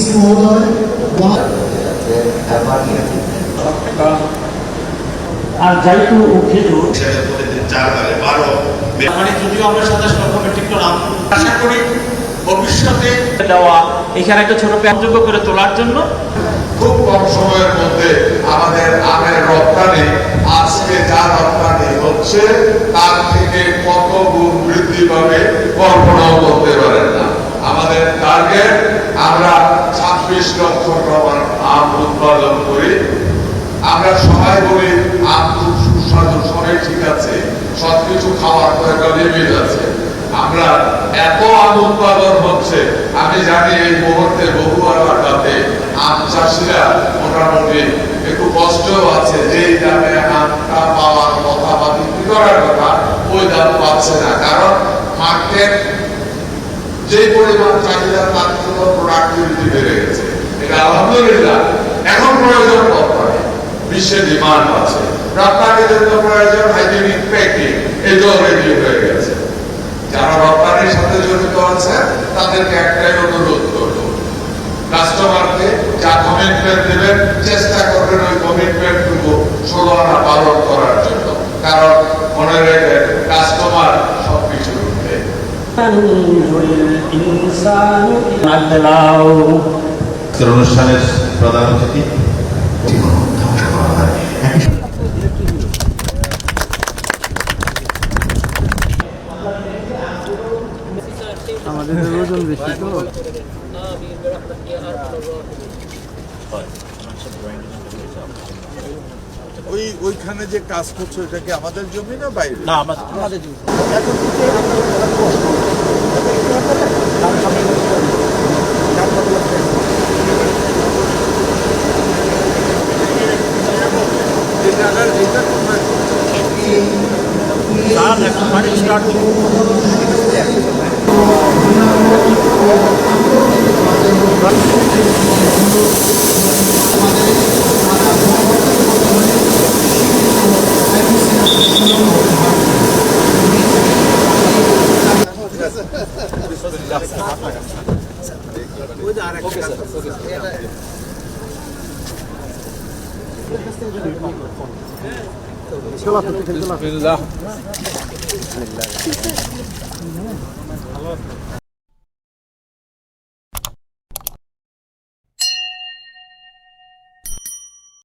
DC মহোদয় আর যাইতো ও খেজুর প্রতিদিন 4-12 মানে যদিও আমরা 27 লক্ষ মেট্রিক টন আম আশা করি ভবিষ্যতে দেওয়া এখানে একটা ছোট যোগ্য করে তোলার জন্য খুব কম সময়ের মধ্যে আমাদের আমের রপ্তানি আজকে যা রপ্তানি হচ্ছে তার থেকে কত গুণ বৃদ্ধি পাবে কল্পনাও করতে পারেন না। আমাদের টার্গেট আমরা 26 লক্ষ টন আম উৎপাদন করি। আমরা সবাই বলি আম খুব সুস্বাদু, সবাই ঠিক আছে, সবকিছু খাওয়ার তো একটা লিমিট আছে। আমরা এত আম উৎপাদন হচ্ছে, আমি জানি এই মুহূর্তে বহু এলাকাতে আম চাষিরা মোটামুটি একটু কষ্টও আছে, যেই দামে আমটা পাওয়ার কথা বা বিক্রি করার কথা ওই দাম পাচ্ছে না, কারণ মার্কেট যে পরিমাণ চাহিদা তার জন্য প্রোডাক্টিভিটি বেড়ে গেছে। এটা আলহামদুলিল্লাহ। এখন প্রয়োজন রপ্তানি, বিশ্বে ডিমান্ড আছে, রপ্তানির জন্য প্রয়োজন হাইজেনিক প্যাকিং, এটাও রেডি হয়ে গেছে। যারা রপ্তানির সাথে জড়িত আছে তাদেরকে একটাই অনুরোধ করব, কাস্টমারকে যা কমিটমেন্ট দেবেন চেষ্টা করবেন ওই কমিটমেন্টটুকু 16 আনা পালন করার জন্য, কারণ মনে রাখবেন কাস্টমার সবকিছু রূপে। অনুষ্ঠানের প্রধান অতিথি আমাদের ওজন বেশি তো ওইখানে যে কাজ করছো এটা কি আমাদের জমি না বাইরে? না আমাদের জমি। চলা